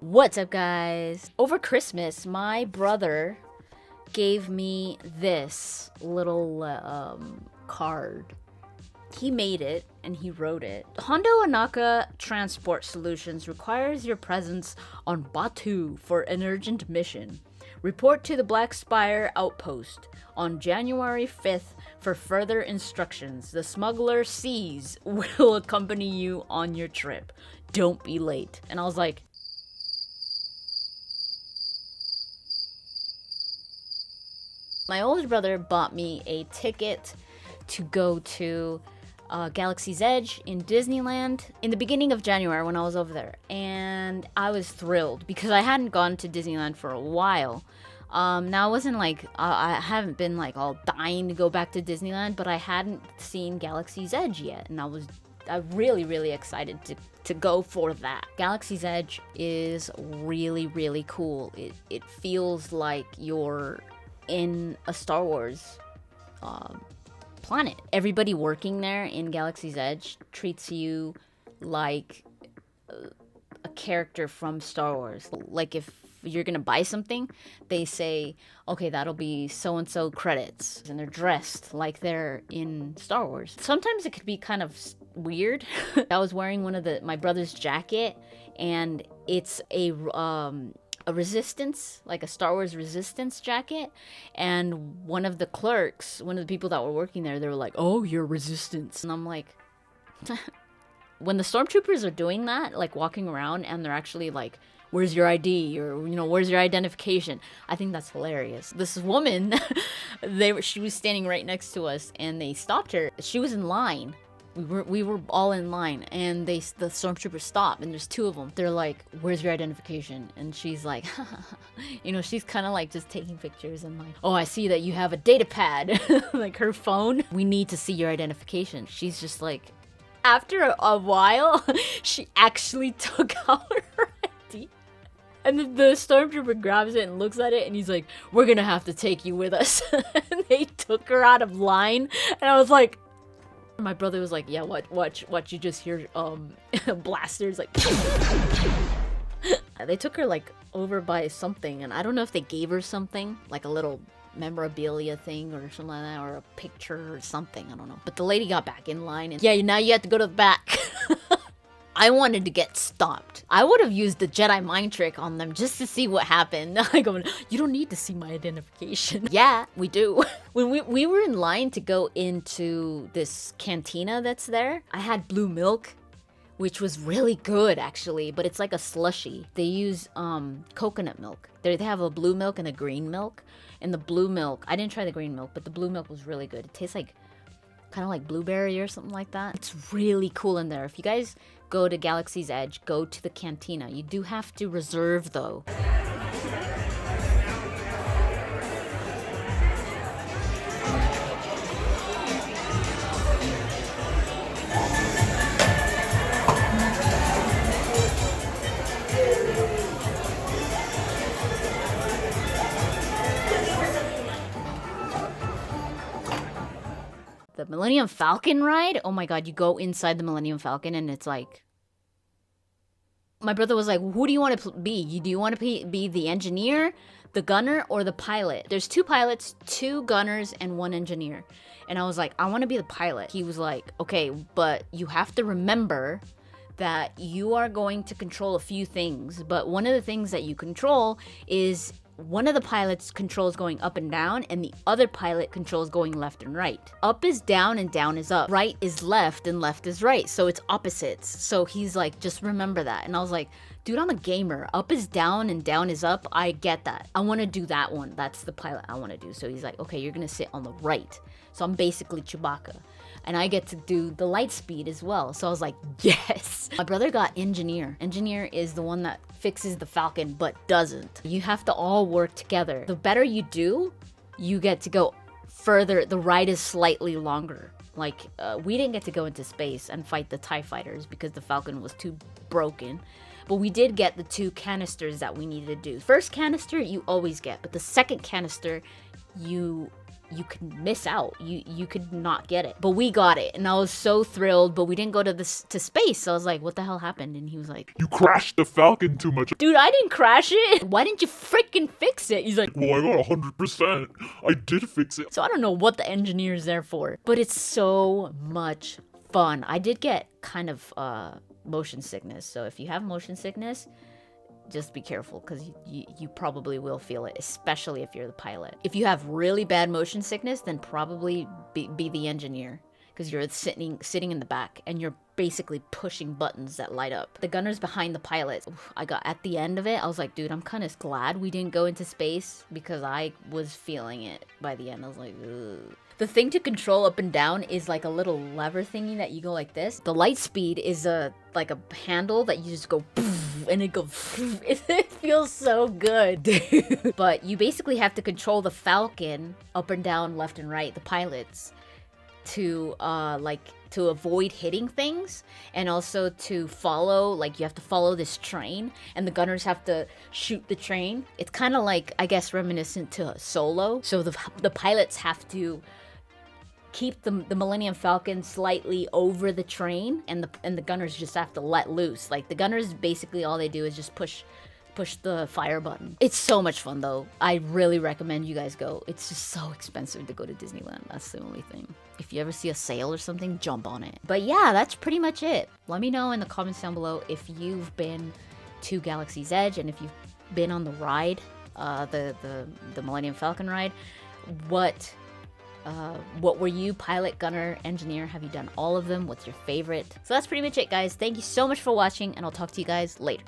What's up, guys? Over Christmas, my brother gave me this little card. He made it and he wrote it. Hondo Anaka Transport Solutions requires your presence on Batu for an urgent mission. Report to the Black Spire outpost on January 5th for further instructions. The smuggler Seas will accompany you on your trip. Don't be late. And I was like, my older brother bought me a ticket to go to Galaxy's Edge in Disneyland in the beginning of January when I was over there. And I was thrilled because I hadn't gone to Disneyland for a while. Now, it wasn't like I haven't been like all dying to go back to Disneyland, but I hadn't seen Galaxy's Edge yet. And I was really excited to go for that. Galaxy's Edge is really cool. It feels like you're in a Star Wars planet. Everybody working there in Galaxy's Edge treats you like a character from Star Wars. Like if you're gonna buy something, they say, okay, that'll be so-and-so credits. And they're dressed like they're in Star Wars. Sometimes it could be kind of weird. I was wearing one of my brother's jacket, and it's a Resistance, like a Star Wars Resistance jacket, and one of the clerks, one of the people that were working there, they were like, oh, you're Resistance. And I'm like, when the stormtroopers are doing that, like walking around, and they're actually like, where's your ID, or where's your identification, I think that's hilarious. This woman, she was standing right next to us, and they stopped her. She was in line. We were all in line, and the stormtroopers stop, and there's two of them. They're like, where's your identification? And she's like, she's kind of like just taking pictures and like, oh, I see that you have a data pad, like her phone. We need to see your identification. She's just like, after a while, she actually took out her ID. And the stormtrooper grabs it and looks at it, and he's like, we're gonna have to take you with us. And they took her out of line, and I was like, my brother was like, yeah, watch, you just hear blasters like they took her like over by something, and I don't know if they gave her something like a little memorabilia thing or something like that, or a picture or something, I don't know. But the lady got back in line, and yeah, now you have to go to the back. I wanted to get stopped. I would have used the Jedi mind trick on them just to see what happened. I go, you don't need to see my identification. Yeah, we do. When we were in line to go into this cantina that's there, I had blue milk, which was really good actually, but it's like a slushy. They use coconut milk. They have a blue milk and a green milk. And the blue milk, I didn't try the green milk, but the blue milk was really good. It tastes like kind of like blueberry or something like that. It's really cool in there. If you guys go to Galaxy's Edge, go to the cantina. You do have to reserve though. The Millennium Falcon ride? Oh my god, you go inside the Millennium Falcon and it's like... My brother was like, who do you want to be? Do you want to be the engineer, the gunner, or the pilot? There's 2 pilots, 2 gunners, and 1 engineer. And I was like, I want to be the pilot. He was like, okay, but you have to remember that you are going to control a few things. But one of the things that you control is... one of the pilots controls going up and down, and the other pilot controls going left and right. Up is down and down is up. Right is left and left is right. So it's opposites. So he's like, just remember that. And I was like, dude, I'm a gamer. Up is down and down is up. I get that. I want to do that one. That's the pilot I want to do. So he's like, okay, you're going to sit on the right. So I'm basically Chewbacca. And I get to do the light speed as well. So I was like, yes. My brother got engineer. Engineer is the one that fixes the Falcon but doesn't. You have to all work together. The better you do, you get to go further. The ride is slightly longer. Like, we didn't get to go into space and fight the TIE fighters because the Falcon was too broken. But we did get the 2 canisters that we needed to do. First canister, you always get. But the second canister, you you could miss out. You could not get it. But we got it, and I was so thrilled. But we didn't go to space. So I was like, what the hell happened? And he was like, You crashed the Falcon too much. dude, I didn't crash it. Why didn't you freaking fix it? He's like, Well, I got 100%. I did fix it. so I don't know what the engineer's there for, but it's so much fun. I did get kind of motion sickness. So if you have motion sickness, just be careful, because you probably will feel it, especially if you're the pilot. If you have really bad motion sickness, then probably be the engineer, because you're sitting in the back and you're basically pushing buttons that light up. The gunner's behind the pilot. I got at the end of it, I was like, dude, I'm kind of glad we didn't go into space, because I was feeling it by the end. I was like, ugh. The thing to control up and down is like a little lever thingy that you go like this. The light speed is like a handle that you just go and it goes. It feels so good, dude. But you basically have to control the Falcon up and down, left and right, the pilots, to to avoid hitting things, and also to follow, like, you have to follow this train, and the gunners have to shoot the train. It's kind of like, I guess, reminiscent to Solo. So the pilots have to keep the Millennium Falcon slightly over the train, and the gunners just have to let loose. Like, the gunners, basically all they do is just push the fire button. It's so much fun though. I really recommend you guys go. It's just so expensive to go to Disneyland. That's the only thing. If you ever see a sale or something, jump on it. But yeah, that's pretty much it. Let me know in the comments down below if you've been to Galaxy's Edge, and if you've been on the ride, the Millennium Falcon ride. What were you? Pilot, gunner, engineer? Have you done all of them? What's your favorite? So that's pretty much it, guys. Thank you so much for watching, and I'll talk to you guys later.